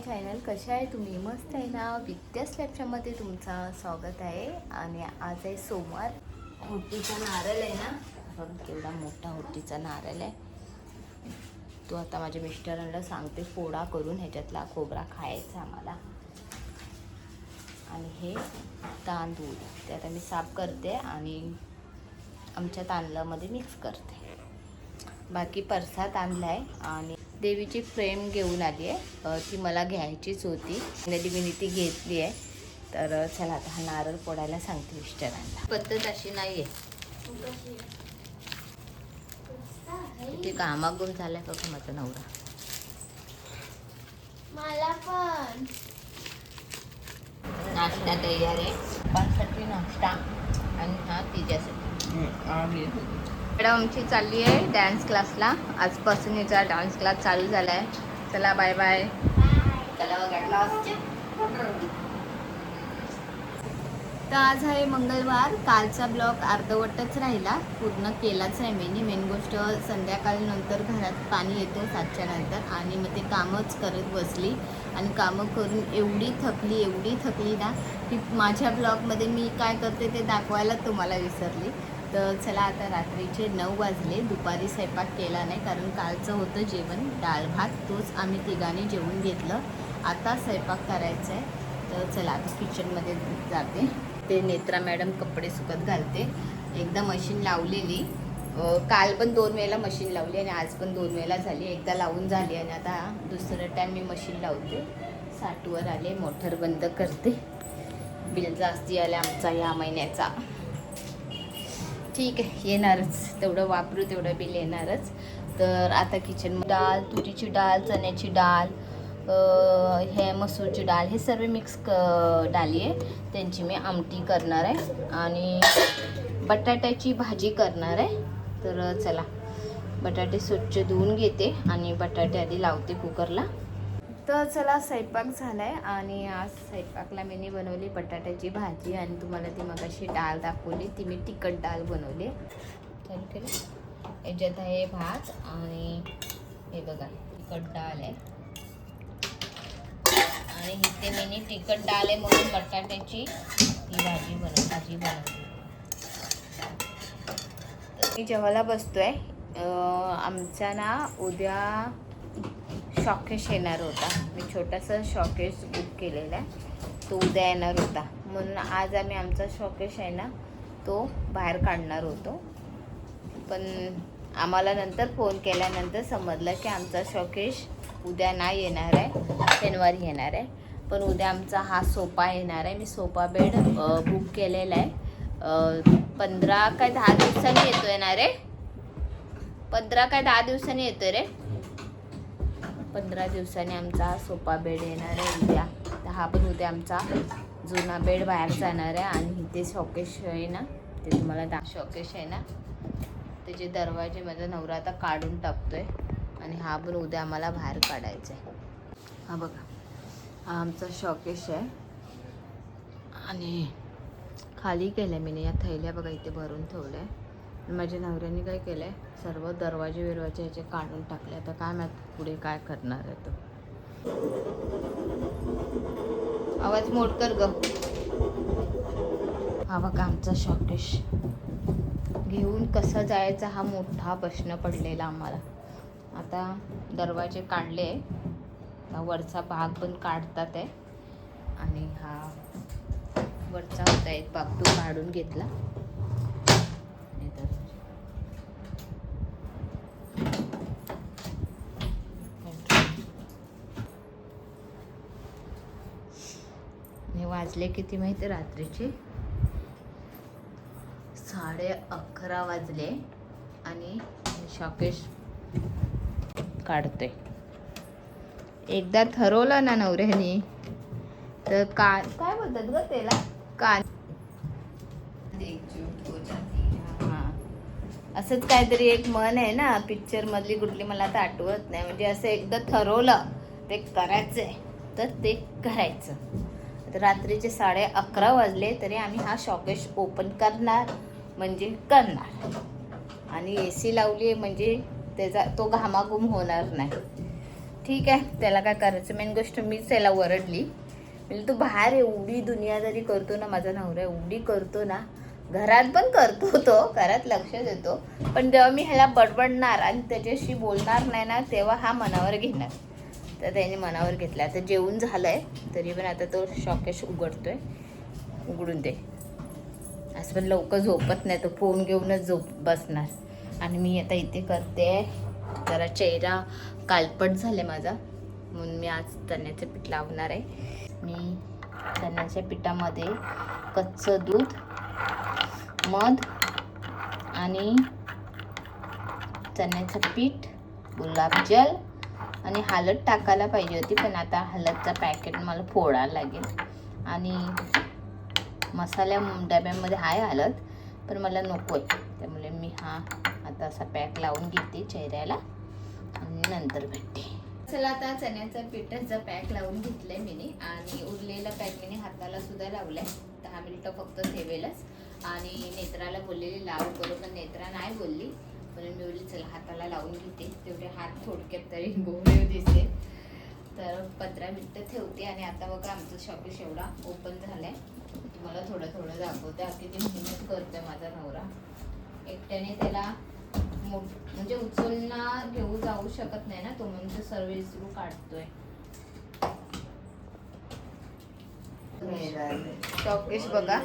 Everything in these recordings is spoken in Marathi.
चॅनल. कशा आहे तुम्ही? मस्त आहे ना? विद्यास लॅबच्यामध्ये तुमचं स्वागत आहे. आणि आज आहे सोमवार. हुट्टीचा नारळ आहे ना, बघ केवढा मोठा हुट्टीचा नारळ आहे. तो आता माझ्या मिस्टरांना सांगते फोडा करून ह्याच्यातला खोबरा खायचा आम्हाला. आणि हे तांदूळ ते आता मी साफ करते आणि आमच्या तांदळामध्ये मिक्स करते. बाकी प्रसाद आणला आहे आणि देवीची फ्रेम घेऊन आली आहे. ती मला घ्यायचीच होती आणि मी ती घेतली आहे. तर चला आता हा नारळ फोडायला सांगते मिस्टरांना. पद्धत अशी नाही आहे. ते कामागुम झालाय बघा माझा नवरा. मला पण नाश्ता तयार आहे. पप्पांसाठी नाश्ता आणि हा तिच्यासाठी. मॅडम आमची चालली आहे डान्स क्लासला. आजपासून हिचा डान्स क्लास चालू झाला आहे. चला बाय बाय. चला तर आज आहे मंगळवार. कालचा ब्लॉग अर्धवटच राहिला, पूर्ण केलाच नाही मी. मेन गोष्ट संध्याकाळनंतर घरात पाणी येतं 7च्या नंतर आणि मग ते कामच करत बसली आणि कामं करून एवढी थकली ना की माझ्या ब्लॉगमध्ये मी काय करते ते दाखवायला तुम्हाला विसरली. तर चला आता रात्रीचे 9 वाजले. दुपारी स्वयंपाक केला नाही कारण कालचं होतं जेवण डाळ भात, तोच आम्ही तिघांनी जेवून घेतलं. आता स्वयंपाक करायचं आहे. तर चला आता किचनमध्ये जाते. ते नेत्रा मॅडम कपडे सुकत घालते. एकदा मशीन लावलेली, काल पण 2 वेळेला मशीन लावली आणि आज पण 2 वेळेला झाली. एकदा लावून झाली आणि आता दुसरं टाईम मी मशीन लावते. 60वर आले. मोटर बंद करते. बिल जास्ती आले आमचा या महिन्याचा. ठीक आहे, येणारच, तेवढं वापरू तेवढं बिल येणारच. तर आता किचन डाळ, तुरीची डाळ, चण्याची डाळ, हे मसूरची डाळ, हे सर्व मिक्स डाळी आहे. त्यांची मी आमटी करणार आहे आणि बटाट्याची भाजी करणार आहे. तर चला बटाटे स्वच्छ धुवून घेते आणि बटाटे आधी लावते कुकरला. तर चला स्वयंपाक झाला आहे आणि आज स्वयंपाकला मी बनवली बटाट्याची भाजी आणि तुम्हाला ती मगाशी डाळ दाखवली, ती मी तिखट डाळ बनवली. चालू केलं. याच्यात आहे भात आणि हे बघा तिखट डाळ आहे आणि इथे मी तिखट डाळ आहे म्हणून बटाट्याची ही भाजी बनवली. मी जेवायला बसतोय. आमचा ना उद्या शॉकेश येणार होता. मी छोटासा शॉकेश बुक केलेला आहे, तो उद्या येणार होता. म्हणून आज आम्ही आमचा शॉकेश आहे ना तो बाहेर काढणार होतो. पण आम्हाला नंतर फोन केल्यानंतर समजलं की आमचा शॉकेश उद्या नाही येणार आहे, शनिवारी येणार आहे. पण उद्या आमचा हा सोफा येणार आहे. मी सोफा बेड बुक केलेला आहे. 15 काय 10 दिवसांनी येतो येणार रे. 15 काय 10 दिवसांनी येतो रे. 15 दिवसांनी आमचा सोफा बेड येणार आहे उद्या. तर हा पण उद्या आमचा जुना बेड बाहेर जाणार आहे. आणि इथे शॉकेश आहे ना, ते तुम्हाला शॉकेश आहे ना, त्याचे दरवाजे माझा नवरा आता काढून टाकतोय आणि हा पण उद्या आम्हाला बाहेर काढायचा आहे. हा बघा, हा आमचा शॉकेश आहे आणि खाली केलं मी या थैल्या बघा इथे भरून ठेवलं आहे. माझ्या नवऱ्याने काय केलं आहे, सर्व दरवाजे ह्याचे काढून टाकले. आता काय माहीत पुढे काय करणार आहे तो. आवाज मोठ कर ग. हा बघा आमचा शॉकेश घेऊन कसा जायचा हा मोठा प्रश्न पडलेला आम्हाला. आता दरवाजे काढले, वरचा भाग पण काढतात आहे आणि हा वरचा होता एक भाग तो काढून घेतला. वाजले किती माहिती, रात्रीचे 11:30 वाजले आणि शॉकेश काढतोय. एकदा ठरवलं ना नवऱ्याने तर काय बोलतात ग त्याला, का असंच काहीतरी एक मन आहे ना पिक्चर मधली, कुठली मला तर आठवत नाही. म्हणजे असं एकदा ठरवलं ते करायचंय तर ते करायचं. तर रात्रीचे 11:30 वाजले तरी आम्ही हा शॉकेश ओपन करणार म्हणजे करणार. आणि AC लावली म्हणजे त्याचा तो घामाघूम होणार नाही. ठीक आहे, त्याला काय करायचं. मेन गोष्ट मीच त्याला वरडली. म्हणजे तू बाहेर एवढी दुनियादारी करतो ना, माझा नवरा एवढी करतो ना, घरात पण करतो तो, घरात लक्ष देतो, पण जेव्हा मी ह्याला बडबडणार आणि त्याच्याशी बोलणार नाही ना, तेव्हा हा मनावर घेणार. तर त्याने मनावर घेतला. आता जेवून झालंय तरी पण आता तो शॉकेश उघडतोय. उघडून दे. असं पण लवकर झोपत नाही तो, फोन घेऊनच झोप बसणार. आणि मी आता इथे करते जरा चेहरा कालपट झाले माझा, म्हणून मी आज चण्याचं पीठ लावणार आहे. मी चण्याच्या पिठामध्ये कच्चं दूध, मध आणि चण्याचं पीठ, गुलाबजल आणि हळद टाकायला पाहिजे होती, पण आता हळदचं पॅकेट मला फोडायला लागेल. आणि मसाल्या डब्यामध्ये आहे हळद, पण मला नको आहे, त्यामुळे मी हा आता असा पॅक लावून घेते चेहऱ्याला आणि नंतर भेटते. चला, आता चण्याचं पिठाचा पॅक लावून घेतलंय मी आणि उरलेला पॅक मी हाताला सुद्धा लावलाय. 10 मिनिटं फक्त ठेवेलच. आणि नेत्राला बोललेली लाव करू, पण नेत्रा नाही बोलली, म्हणून मी बोलली चला हाताला लावून घेते, तेवढे हात थोडक्यात तरी गोरे दिसते. तर 15 मिनिटं ठेवते. आणि आता बघा आमचं शॉकेश एवढा ओपन झालाय. तुम्हाला थोडं थोडं दाखवते किती मेहनत करतोय माझा नवरा. एकट्याने त्याला म्हणजे उचलून घेऊ जाऊ शकत नाही ना तो, म्हणजे सर्व इस्रू काढतोय. शॉकेश बघा,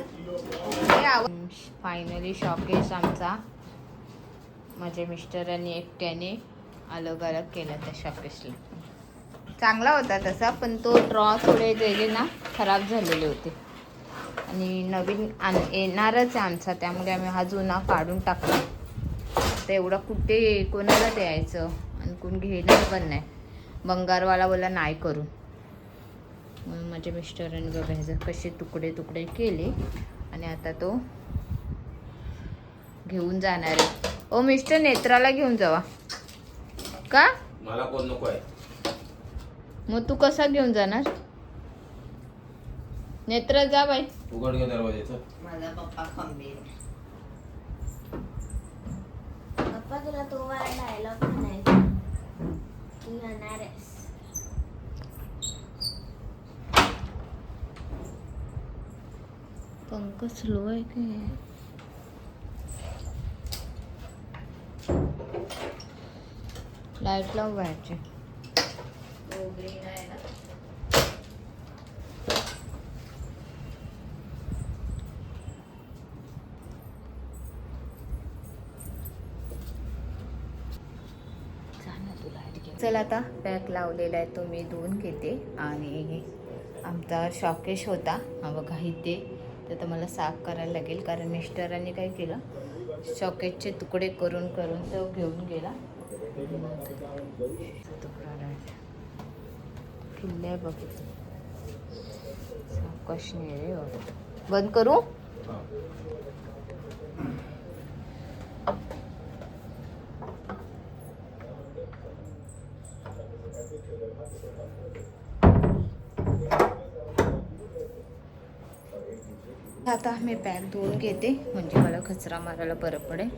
फायनली शॉकेश आमचा माझ्या मिस्टरांनी एकट्याने अलग अलग केला त्या शॉकेशला. चांगला होता तसा, पण तो ड्रॉ थोडे गेले ना खराब झालेले होते. आणि नवीन येणारच आहे आमचा, त्यामुळे आम्ही हा जुना काढून टाकला. तर एवढा कुठे कोणाला द्यायचं, आणि कोण घेणार पण नाही. बंगारवाला बोला नाही करू, म्हणून माझ्या मिस्टरांनी बघायचं कसे तुकडे तुकडे केले. आणि आता तो घेऊन जाणार आहे. ओ मिस्टर, नेत्राला घेऊन जावा का? मला कोण नको आहे. मग तू कसा घेऊन जाणार? नेत्र जा बाई. उघड घे दरवाजाचं. माझा पप्पा खंबीर. पप्पा तुला तो वाला डायलॉग म्हणायचा, तू येणार आहेस. पंख स्लो आहे की लाईट लाव बाहेरची. ग्रीन आहे ना. चला, आता पॅक लावलेला आहे तो मी धुवून घेते. आणि आमचा शॉकेश होता हा बघा इथे, तर आता मला साफ करायला लागेल, कारण मिस्टरांनी काय केलं, शॉकेशचे तुकडे करून करून तो घेऊन गेला. किल्ले बघितले सावकाश नाही रे बाबा. बंद करू. आता मी पॅक धुवून घेते, म्हणजे मला कचरा मारायला बरं पडेल.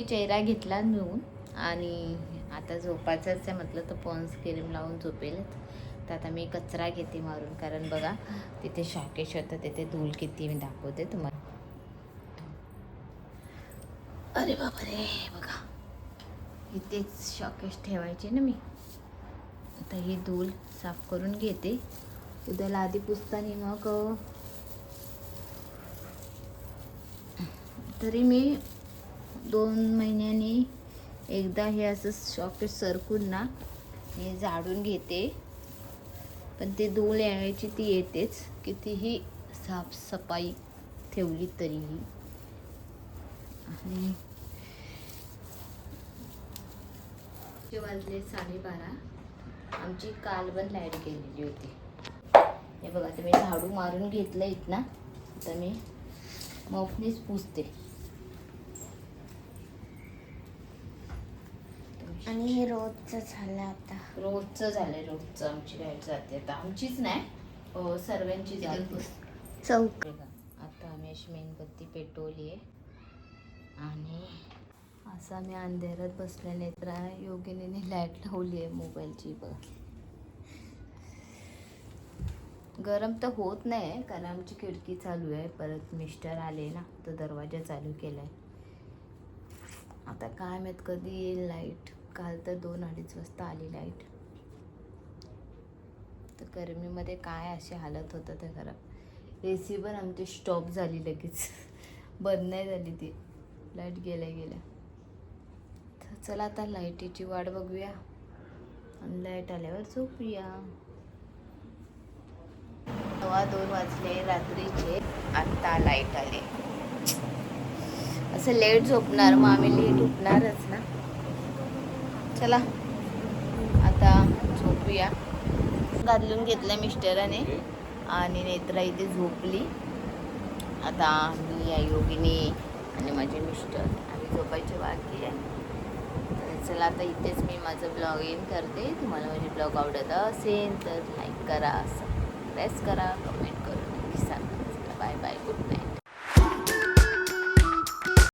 चेहरा घेतला धुवून आणि आता झोपायचंच आहे म्हटलं तर पॉन्स क्रीम लावून झोपेलच. तर आता मी कचरा घेते मारून, कारण बघा तिथे शॉकेश होतं, तिथे धूळ किती मी दाखवते तुम्हाला. अरे बापरे, बघा इथेच शॉकेश ठेवायचे ना मी. आता ही धूळ साफ करून घेते. उद्याला आधी पुसताना मग तरी मी 2 महिन्यांनी एकदा हे असं शॉकेश सरकून ना हे झाडून घेते. पण ते धूळ यायची ती येतेच, कितीही साफसफाई ठेवली तरीही. आणि वाजले 12:30. आमची काल पण लाईट गेलेली होती. हे बघा, आता मी झाडू मारून घेतलं इथं ना, आता मी मफनीच पुसते. आणि हे रोजचं झालं आता. रोजचं झालंय, रोजचं आमची लाईट जाते आता. आमचीच नाही, सर्वांची जाते. चौक बघा, आता आम्ही अशी मेणबत्ती पेटवली आहे आणि असं आम्ही अंधेरात बसलेले. तर योगिनीने लाईट लावली आहे मोबाईलची. बघा, गरम तर होत नाही कारण आमची खिडकी चालू आहे. परत मिस्टर आले ना, तर दरवाजा चालू केलाय. आता काय माहित कधी येईल लाईट. काल तर 2-2:30 वाजता आली लाईट. तर गरमीमध्ये काय अशी हालत होतं त्या घरात. AC पण आमची स्टॉप झाली लगेच, बंद नाही झाली ती, लाईट गेल्या. तर चला आता लाईटीची वाट बघूया आणि लाईट आल्यावर झोपूया. 2:15 वाजले रात्रीचे, आत्ता लाईट आले. असं लेट झोपणार मग आम्ही लेट उठणारच ना. चला आता झोपूया. घालून घेतलं मिस्टराने आणि नेत्रा इथे झोपली. आता मी, योगिनी आणि माझे मिस्टर आम्ही झोपायचे बाकी आहे. तर चला आता इथेच मी माझं ब्लॉग एंड करते. तुम्हाला माझे ब्लॉग आवडत असेल तर लाईक करा, सबस्क्राईब करा, कमेंट